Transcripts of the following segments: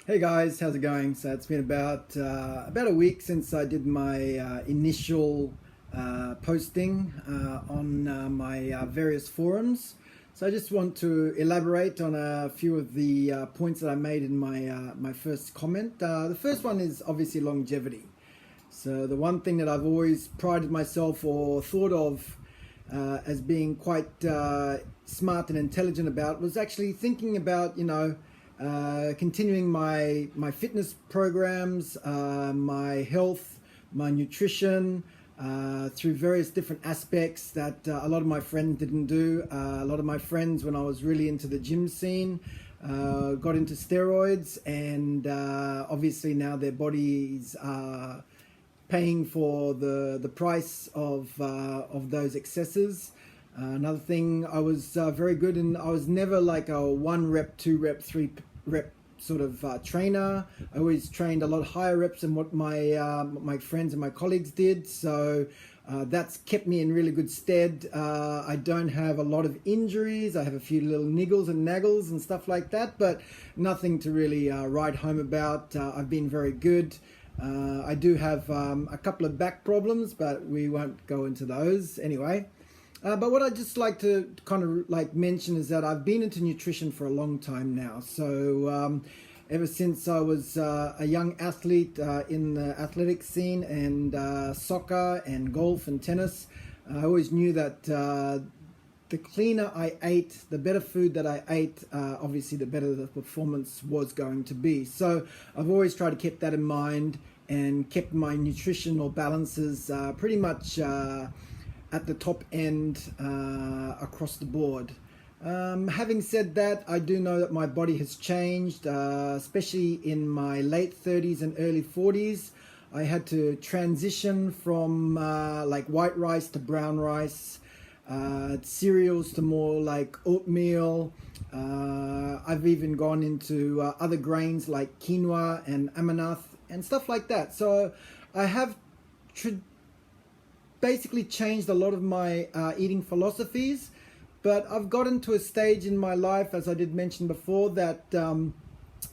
Hey guys, how's it going? So it's been about a week since I did my initial posting on my various forums. So I just want to elaborate on a few of the points that I made in my first comment. The first one is obviously longevity. So the one thing that I've always prided myself or thought of as being quite smart and intelligent about was actually thinking about, continuing my fitness programs, my health, my nutrition, through various different aspects that a lot of my friends didn't do. A lot of my friends, when I was really into the gym scene, got into steroids, and obviously now their bodies are paying for the price of those excesses. Another thing, I was very good, and I was never like a 1 rep, 2 rep, 3 rep sort of trainer. I always trained a lot higher reps than what my friends and my colleagues did. So that's kept me in really good stead. I don't have a lot of injuries. I have a few little niggles and naggles and stuff like that, but nothing to really write home about. I've been very good. I do have a couple of back problems, but we won't go into those anyway. But what I'd just like to kind of like mention is that I've been into nutrition for a long time now. So ever since I was a young athlete in the athletic scene and soccer and golf and tennis, I always knew that the cleaner I ate, the better food that I ate, obviously the better the performance was going to be. So I've always tried to keep that in mind and kept my nutritional balances pretty much at the top end across the board. Having said that, I do know that my body has changed, especially in my late 30s and early 40s. I had to transition from like white rice to brown rice, cereals to more like oatmeal. I've even gone into other grains like quinoa and amannath and stuff like that. So I have basically changed a lot of my eating philosophies, but I've gotten to a stage in my life, as I did mention before, that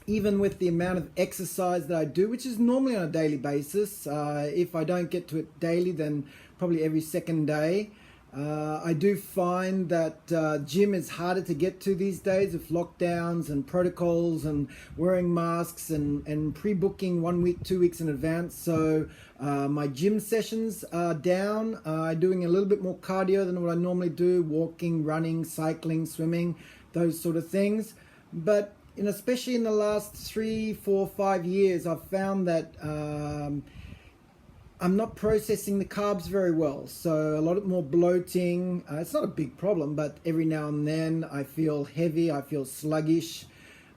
even with the amount of exercise that I do, which is normally on a daily basis, if I don't get to it daily, then probably every second day, I do find that gym is harder to get to these days with lockdowns and protocols and wearing masks and pre-booking 1 week, 2 weeks in advance. So my gym sessions are down. I'm doing a little bit more cardio than what I normally do, walking, running, cycling, swimming, those sort of things. But especially in the last 3, 4, 5 years, I've found that I'm not processing the carbs very well, so a lot more bloating. It's not a big problem, but every now and then I feel heavy, I feel sluggish.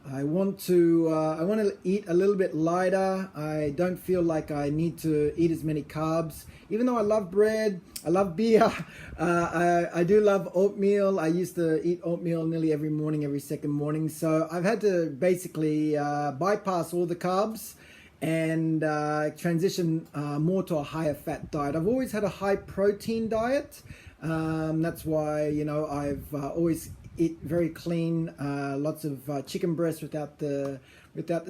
I want to eat a little bit lighter. I don't feel like I need to eat as many carbs. Even though I love bread, I love beer, I do love oatmeal. I used to eat oatmeal nearly every morning, every second morning. So I've had to basically bypass all the carbs and transition more to a higher fat diet. I've always had a high protein diet. That's why I've always eat very clean, lots of chicken breast without the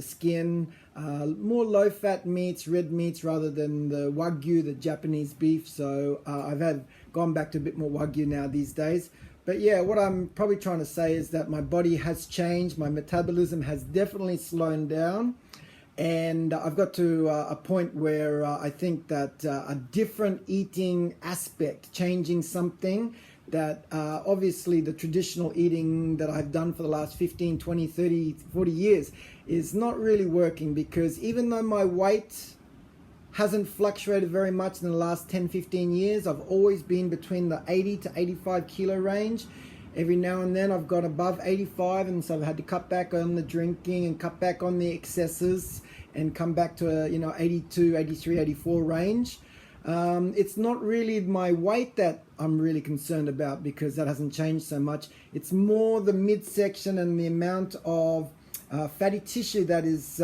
skin, more low fat meats, red meats rather than the wagyu, the Japanese beef. So I've gone back to a bit more wagyu now these days. But yeah, what I'm probably trying to say is that my body has changed. My metabolism has definitely slowed down. And I've got to a point where I think that a different eating aspect, changing something that obviously the traditional eating that I've done for the last 15, 20, 30, 40 years is not really working, because even though my weight hasn't fluctuated very much in the last 10, 15 years, I've always been between the 80 to 85 kilo range. Every now and then I've got above 85, and so I've had to cut back on the drinking and cut back on the excesses and come back to a 82, 83, 84 range. It's not really my weight that I'm really concerned about, because that hasn't changed so much. It's more the midsection and the amount of fatty tissue that is,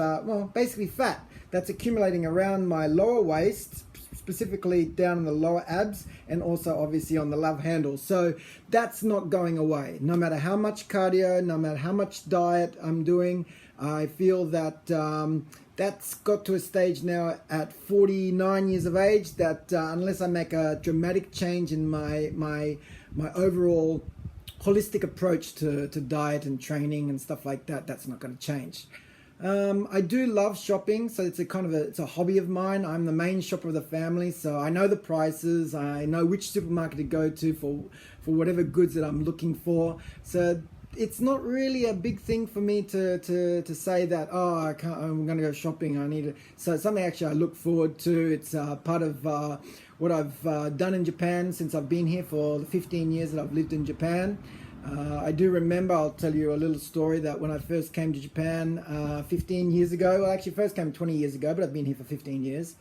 basically fat that's accumulating around my lower waist, specifically down in the lower abs and also obviously on the love handle. So that's not going away. No matter how much cardio, no matter how much diet I'm doing, I feel that that's got to a stage now at 49 years of age that unless I make a dramatic change in my overall holistic approach to diet and training and stuff like that, that's not going to change. I do love shopping, so it's a hobby of mine. I'm the main shopper of the family, so I know the prices. I know which supermarket to go to for whatever goods that I'm looking for. So it's not really a big thing for me to say that, oh, I'm going to go shopping. I need it. So it's something actually I look forward to. It's part of what I've done in Japan since I've been here for the 15 years that I've lived in Japan. I do remember, I'll tell you a little story, that when I first came to Japan 15 years ago, well, actually first came 20 years ago, but I've been here for 15 years.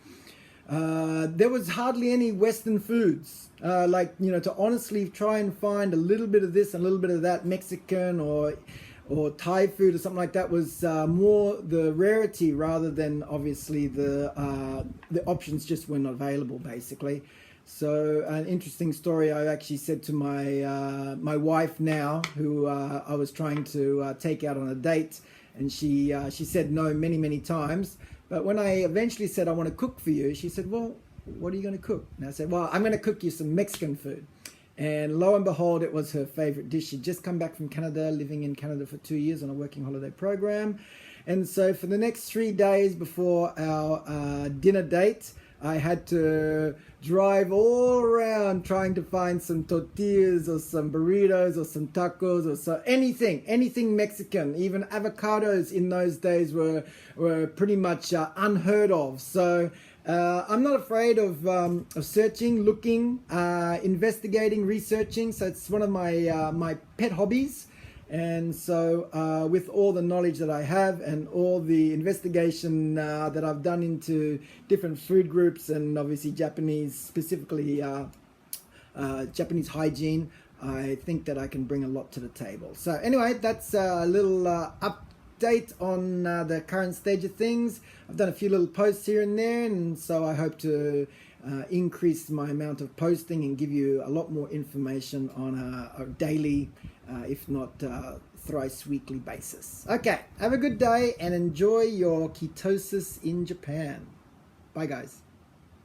There was hardly any Western foods. To honestly try and find a little bit of this and a little bit of that, Mexican or Thai food or something like that, was more the rarity rather than obviously the options just weren't available, basically. So an interesting story I actually said to my wife now, who I was trying to take out on a date, and she said no many times. But when I eventually said, I want to cook for you, she said, well, what are you going to cook? And I said, well, I'm going to cook you some Mexican food. And lo and behold, it was her favorite dish. She'd just come back from Canada, living in Canada for 2 years on a working holiday program. And so for the next 3 days before our dinner date, I had to drive all around trying to find some tortillas or some burritos or some tacos or anything Mexican. Even avocados in those days were pretty much unheard of. So I'm not afraid of searching, looking, investigating, researching. So it's one of my pet hobbies. And so with all the knowledge that I have and all the investigation that I've done into different food groups and obviously Japanese, specifically Japanese hygiene, I think that I can bring a lot to the table. So anyway, that's a little update on the current stage of things. I've done a few little posts here and there, and so I hope to increase my amount of posting and give you a lot more information on a daily, if not thrice weekly basis. Okay, have a good day and enjoy your ketosis in Japan. Bye guys.